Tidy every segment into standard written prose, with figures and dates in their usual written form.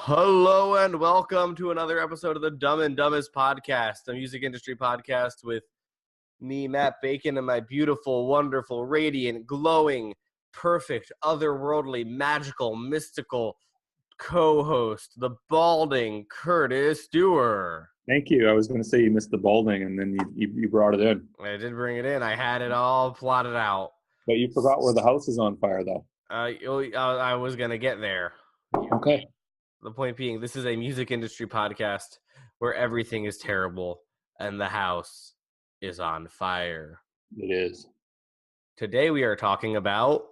Hello and welcome to another episode of the Dumb and Dumbest podcast, a music industry podcast with me, Matt Bacon, and my beautiful, wonderful, radiant, glowing, perfect, otherworldly, magical, mystical co-host, the balding Curtis Dewar. Thank you. I was going to say you missed the balding, and then you brought it in. I did bring it in. I had it all plotted out. But you forgot where the house is on fire, though. I was going to get there. Okay. The point being, this is a music industry podcast where everything is terrible and the house is on fire. It is. Today we are talking about...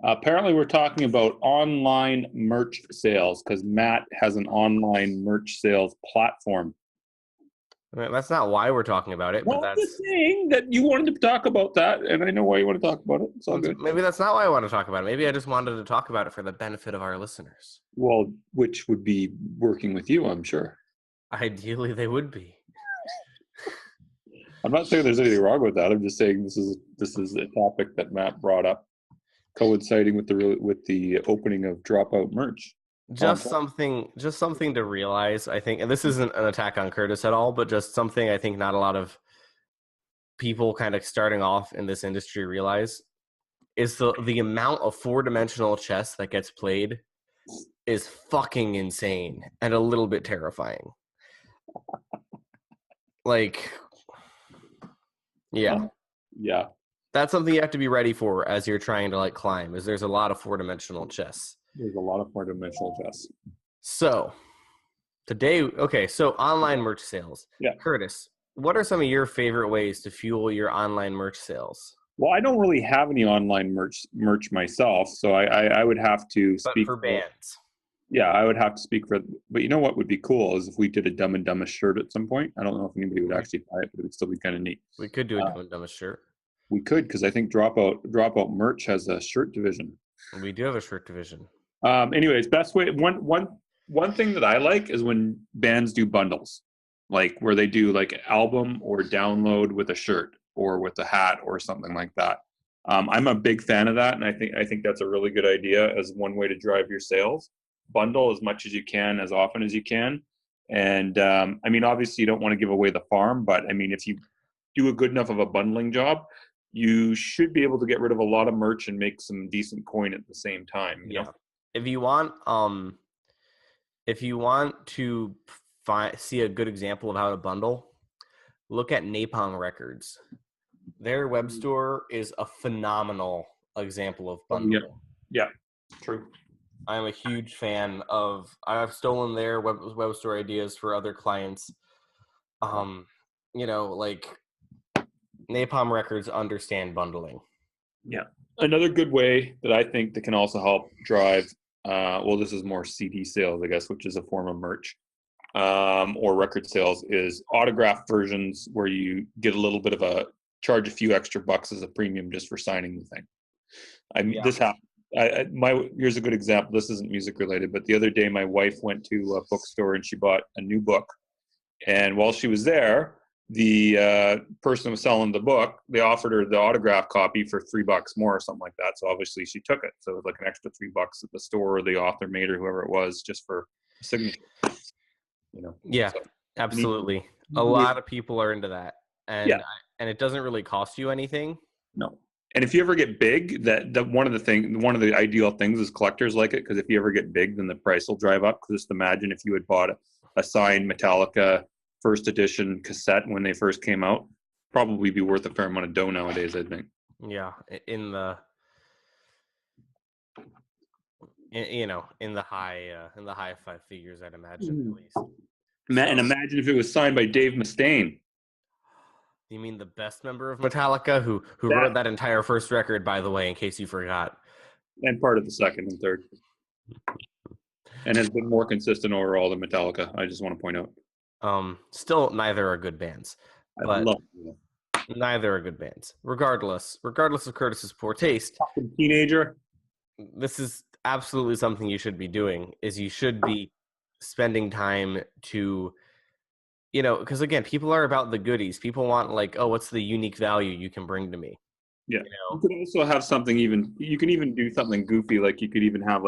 Apparently we're talking about online merch sales because Matt has an online merch sales platform. That's not why we're talking about it, but that's... I'm just saying that you wanted to talk about that, and I know why you want to talk about it. It's all good. Maybe that's not why I want to talk about it. Maybe I just wanted to talk about it for the benefit of our listeners. Well, which would be working with you, I'm sure. Ideally, they would be. I'm not saying there's anything wrong with that. I'm just saying this is a topic that Matt brought up, coinciding with the opening of Dropout merch. Just something to realize, I think, and this isn't an attack on Curtis at all, but just something I think not a lot of people kind of starting off in this industry realize is the amount of four-dimensional chess that gets played is fucking insane and a little bit terrifying. Like, yeah. Yeah. That's something you have to be ready for as you're trying to, climb, is there's a lot of four-dimensional chess. There's a lot of four-dimensional chess. So, today, so online merch sales. Yeah. Curtis, what are some of your favorite ways to fuel your online merch sales? Well, I don't really have any online merch myself, so I would have to speak for bands. Yeah, I would have to speak for. But you know what would be cool is if we did a Dumb and Dumbest shirt at some point. I don't know if anybody would actually buy it, but it would still be kind of neat. We could do a Dumb and Dumbest shirt. We could, because I think Dropout merch has a shirt division. We do have a shirt division. Anyways, best way. One thing that I like is when bands do bundles, like where they do like album or download with a shirt or with a hat or something like that. I'm a big fan of that, and I think that's a really good idea as one way to drive your sales. Bundle as much as you can, as often as you can, and I mean, obviously, you don't want to give away the farm, but I mean, if you do a good enough of a bundling job, you should be able to get rid of a lot of merch and make some decent coin at the same time. You know? If you want to see a good example of how to bundle, look at Napalm Records. Their web store is a phenomenal example of bundling. Yeah, true. I'm a huge fan of. I've stolen their web store ideas for other clients. Napalm Records understand bundling. Yeah. Another good way that I think that can also help drive, this is more CD sales, I guess, which is a form of merch, or record sales, is autographed versions where you get a little bit of charge a few extra bucks as a premium just for signing the thing. This happened. Here's a good example. This isn't music related, but the other day my wife went to a bookstore and she bought a new book. And while she was there, the person who was selling the book, they offered her the autograph copy for $3 more or something like that. So obviously she took it. So it was like an extra $3 at the store, or the author made or whoever it was, just for a signature. Yeah, so, absolutely. A lot of people are into that, and it doesn't really cost you anything. No. And if you ever get big, that one of the ideal things is collectors like it, because if you ever get big, then the price will drive up. Because just imagine if you had bought a signed Metallica first edition cassette when they first came out, probably be worth a fair amount of dough nowadays, I think. Yeah, in the high five figures, I'd imagine, at least. And imagine if it was signed by Dave Mustaine. You mean the best member of Metallica, who wrote that entire first record, by the way, in case you forgot, and part of the second and third, and has been more consistent overall than Metallica. I just want to point out. Still, neither are good bands. Neither are good bands. Regardless of Curtis's poor taste, teenager. This is absolutely something you should be doing. Is you should be spending time to, because again, people are about the goodies. People want what's the unique value you can bring to me? Yeah. You could also have something you can even do something goofy. Like you could even have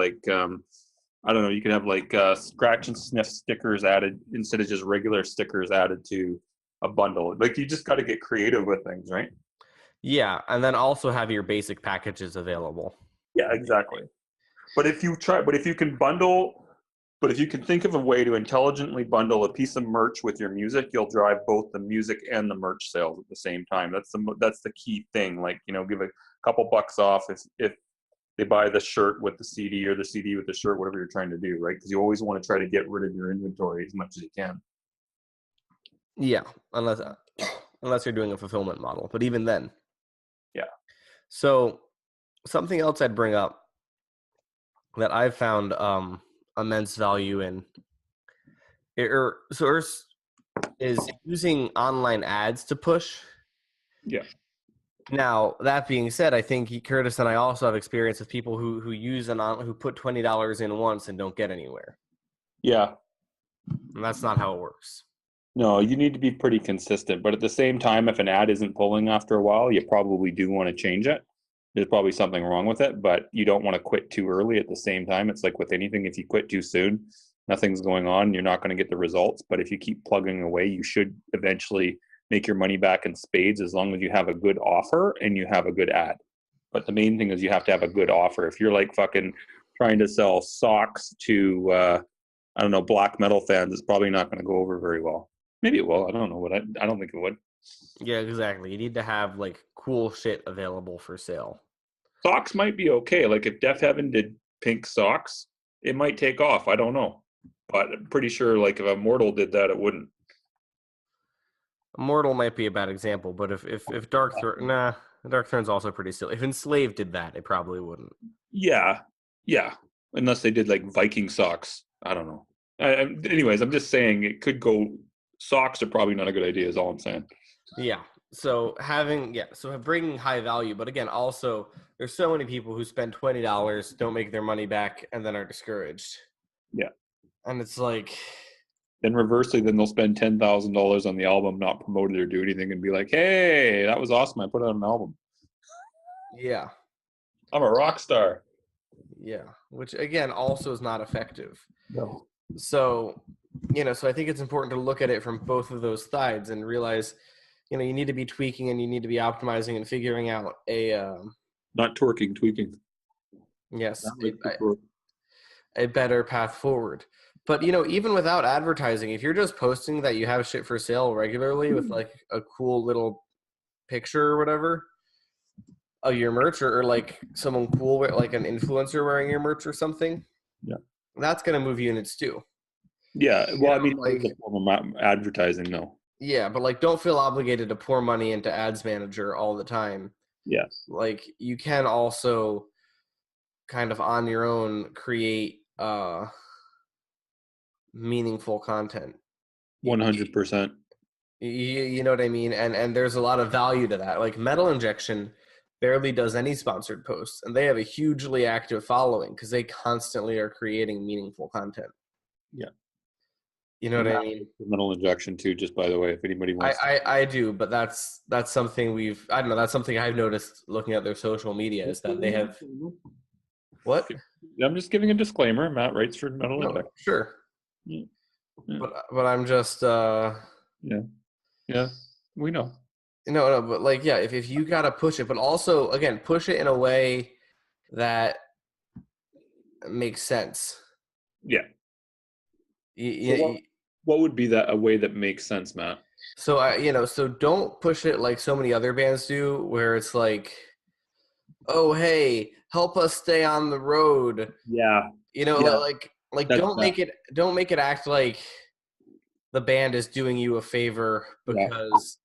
I don't know, you could have like scratch and sniff stickers added instead of just regular stickers added to a bundle. Like you just got to get creative with things, right? Yeah, and then also have your basic packages available. Yeah, exactly. But if you can bundle, but if you can think of a way to intelligently bundle a piece of merch with your music, you'll drive both the music and the merch sales at the same time. That's the key thing. Like, you know, give a couple bucks off if they buy the shirt with the CD or the CD with the shirt, whatever you're trying to do, right? Because you always want to try to get rid of your inventory as much as you can. Yeah, unless you're doing a fulfillment model, but even then. Yeah. So something else I'd bring up that I've found immense value in is using online ads to push. Yeah. Now, that being said, I think Curtis and I also have experience with people who put $20 in once and don't get anywhere. Yeah. And that's not how it works. No, you need to be pretty consistent. But at the same time, if an ad isn't pulling after a while, you probably do want to change it. There's probably something wrong with it, but you don't want to quit too early at the same time. It's like with anything, if you quit too soon, nothing's going on, you're not going to get the results. But if you keep plugging away, you should eventually make your money back in spades as long as you have a good offer and you have a good ad. But the main thing is you have to have a good offer. If you're like fucking trying to sell socks to, I don't know, black metal fans, it's probably not going to go over very well. Maybe it will. I don't know. But I don't think it would. Yeah, exactly. You need to have like cool shit available for sale. Socks might be okay. Like if Def Heaven did pink socks, it might take off. I don't know. But I'm pretty sure like if Immortal did that, it wouldn't. Immortal might be a bad example, but if Dark Throne's also pretty silly. If Enslaved did that, it probably wouldn't. Yeah. Yeah. Unless they did like Viking socks. I don't know. Anyways, I'm just saying it could go. Socks are probably not a good idea, is all I'm saying. Yeah. So bringing high value, but again, also there's so many people who spend $20, don't make their money back, and then are discouraged. Yeah. And it's like, Then reversely, then they'll spend $10,000 on the album, not promote it or do anything, and be like, "Hey, that was awesome! I put out an album. yeah, I'm a rock star." yeah, which again also is not effective. No. So, so I think it's important to look at it from both of those sides and realize, you need to be tweaking and you need to be optimizing and figuring out Not twerking, tweaking. yes, Like a better path forward. But even without advertising, if you're just posting that you have shit for sale regularly with like a cool little picture or whatever of your merch, or like someone cool like an influencer wearing your merch or something, yeah, that's gonna move units too. yeah. Well, I mean, Like, it's a form of advertising, no. yeah, but like don't feel obligated to pour money into ads manager all the time. Yeah, Like you can also kind of on your own create meaningful content. 100%. You know what I mean? And there's a lot of value to that. Like Metal Injection barely does any sponsored posts, and they have a hugely active following because they constantly are creating meaningful content. Yeah. You know what I mean? Metal Injection too, just by the way, if anybody wants I do, but that's something I don't know, that's something I've noticed looking at their social media is that they have what? I'm just giving a disclaimer. Matt writes for Metal No, Injection. sure. Yeah. Yeah. But I'm just Yeah, we know. no, but like yeah, if you gotta push it, but also again push it in a way that makes sense. Yeah. You, What would be a way that makes sense, Matt? So so don't push it like so many other bands do, where it's like, oh hey, help us stay on the road. Yeah. Yeah. Like don't make it act like the band is doing you a favor because,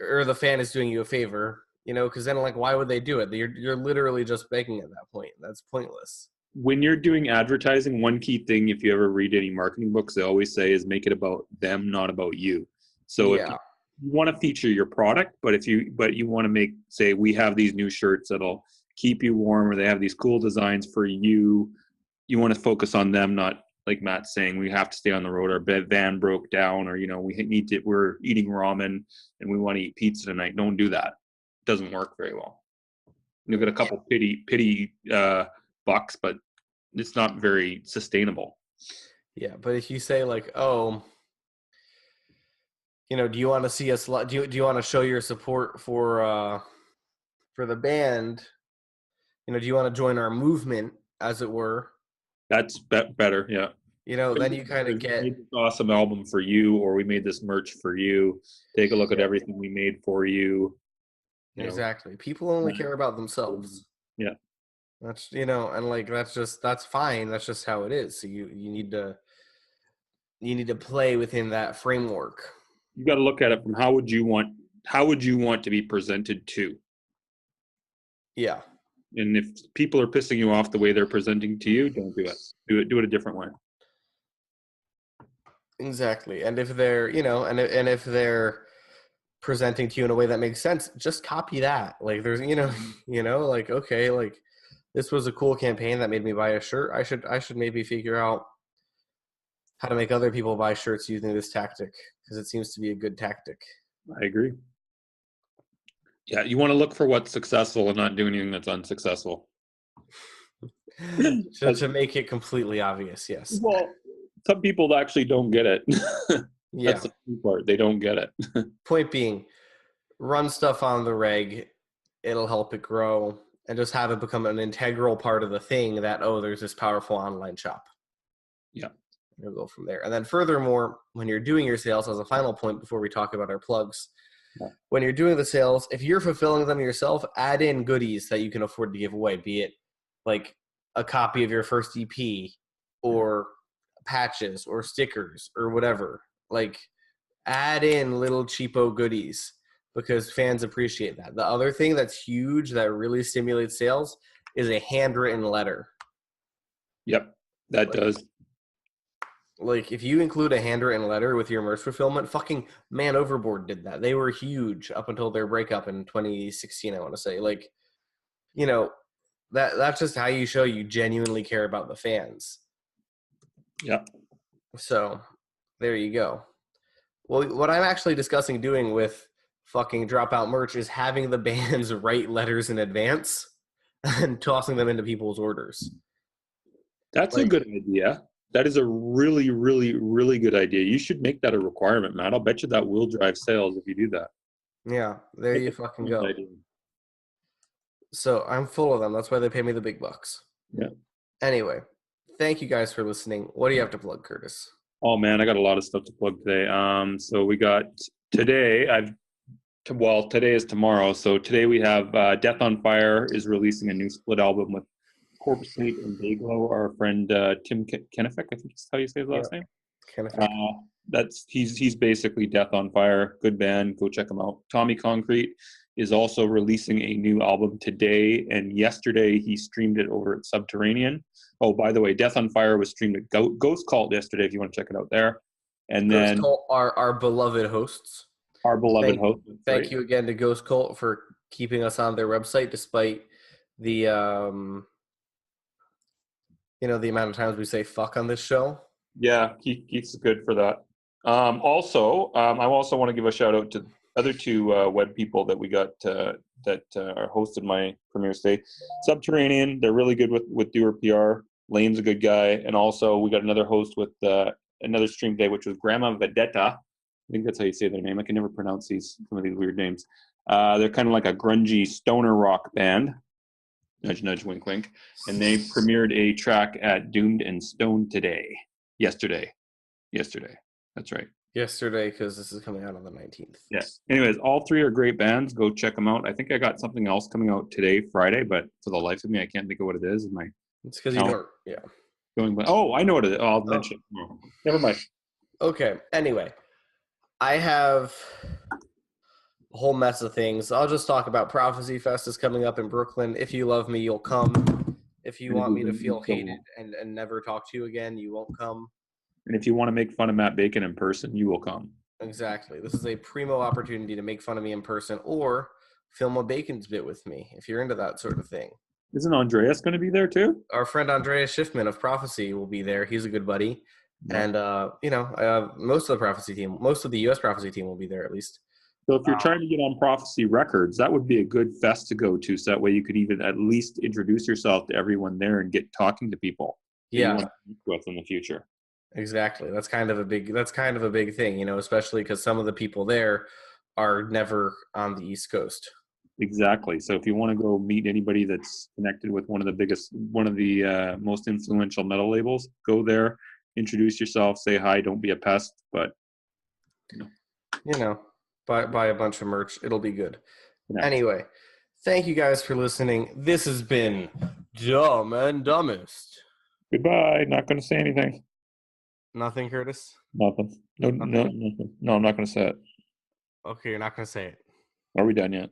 or the fan is doing you a favor, because then like why would they do it? You're literally just begging at that point. That's pointless. When you're doing advertising, one key thing, if you ever read any marketing books, they always say is make it about them, not about you. So if you want to feature your product, but you want to say we have these new shirts that'll keep you warm, or they have these cool designs for you. You want to focus on them, not like Matt's saying we have to stay on the road. Our van broke down, or we're eating ramen and we want to eat pizza tonight. Don't do that. It doesn't work very well. You'll get a couple pity bucks, but it's not very sustainable. Yeah, but if you say like, oh, do you want to see us? Do you want to show your support for the band? Do you want to join our movement, as it were? That's better. Yeah. Then you kind of We get made this awesome album for you, or we made this merch for you. Take a look at yeah, everything we made for you. exactly. People only care about themselves. Yeah. That's and like that's fine. That's just how it is. So you need to play within that framework. You got to look at it from how would you want to be presented to? Yeah. And if people are pissing you off the way they're presenting to you, don't do it. Do it a different way. Exactly. And if they're, and if they're presenting to you in a way that makes sense, just copy that. Like there's, like, okay, like this was a cool campaign that made me buy a shirt. I should maybe figure out how to make other people buy shirts using this tactic, because it seems to be a good tactic. I agree. Yeah, you want to look for what's successful and not do anything that's unsuccessful. to make it completely obvious, yes. Well, some people actually don't get it. Yeah. That's the key part. They don't get it. Point being, run stuff on the reg. It'll help it grow, and just have it become an integral part of the thing that, oh, there's this powerful online shop. Yeah. You'll go from there. And then furthermore, when you're doing your sales, as a final point before we talk about our plugs, when you're doing the sales, if you're fulfilling them yourself, add in goodies that you can afford to give away, be it like a copy of your first EP or patches or stickers or whatever. Like add in little cheapo goodies, because fans appreciate that. The other thing that's huge that really stimulates sales is a handwritten letter. Yep, that does. Like, if you include a handwritten letter with your merch fulfillment, fucking Man Overboard did that. They were huge up until their breakup in 2016, I want to say. Like, that's just how you show you genuinely care about the fans. Yeah. So, there you go. Well, what I'm actually discussing doing with fucking Dropout merch is having the bands write letters in advance and tossing them into people's orders. That's a good idea. That is a really, really, really good idea. You should make that a requirement, Matt. I'll bet you that will drive sales if you do that. Yeah, there you fucking go. So I'm full of them. That's why they pay me the big bucks. Yeah. Anyway, thank you guys for listening. What do you have to plug, Curtis? Oh man, I got a lot of stuff to plug today. So we got today. Today is tomorrow. So today we have Death on Fire is releasing a new split album with Corpse Paint and Dayglow. Our friend Tim Kennefic, I think that's how you say his last name. He's basically Death on Fire. Good band. Go check him out. Tommy Concrete is also releasing a new album today, and yesterday he streamed it over at Subterranean. Oh, by the way, Death on Fire was streamed at Ghost Cult yesterday, if you want to check it out there. And Ghost then Cult are our beloved hosts. Our beloved host. Thank you again to Ghost Cult for keeping us on their website, despite the the amount of times we say fuck on this show. Yeah, Keith's good for that. I also want to give a shout out to other two web people that we got that are hosted my premiere stay. Subterranean, they're really good with dewarpr. Lane's a good guy, and also we got another host with another stream day, which was Grandma Vedetta. I think that's how you say their name. I can never pronounce some of these weird names. They're kind of like a grungy stoner rock band. Nudge, nudge, wink, wink. And they premiered a track at Doomed and Stoned yesterday. That's right. Yesterday, because this is coming out on the 19th. Yeah. Anyways, all three are great bands. Go check them out. I think I got something else coming out today, Friday, but for the life of me, I can't think of what it is. It's because you don't. Yeah. I know what it is. I'll mention it tomorrow. Never mind. Okay. Anyway, I have a whole mess of things. I'll just talk about Prophecy Fest is coming up in Brooklyn. If you love me, you'll come. If you want me to feel hated and never talk to you again, you won't come. And if you want to make fun of Matt Bacon in person, you will come. Exactly. This is a primo opportunity to make fun of me in person or film a Bacon's bit with me, if you're into that sort of thing. Isn't Andreas going to be there too? Our friend Andreas Schiffman of Prophecy will be there. He's a good buddy. Yeah. And, most of the Prophecy team, most of the U.S. Prophecy team will be there at least. So if you're trying to get on Prophecy Records, that would be a good fest to go to. So that way you could even at least introduce yourself to everyone there and get talking to people that you want to meet with in the future. Exactly. That's kind of a big thing, especially because some of the people there are never on the East Coast. Exactly. So if you want to go meet anybody that's connected with one of the most influential metal labels, go there, introduce yourself, say hi, don't be a pest, but Buy a bunch of merch. It'll be good. connect. Anyway, thank you guys for listening. This has been Dumb and Dumbest. Goodbye. Not going to say anything. Nothing, Curtis? Nothing. No, nothing. No, I'm not going to say it. Okay, you're not going to say it. Are we done yet?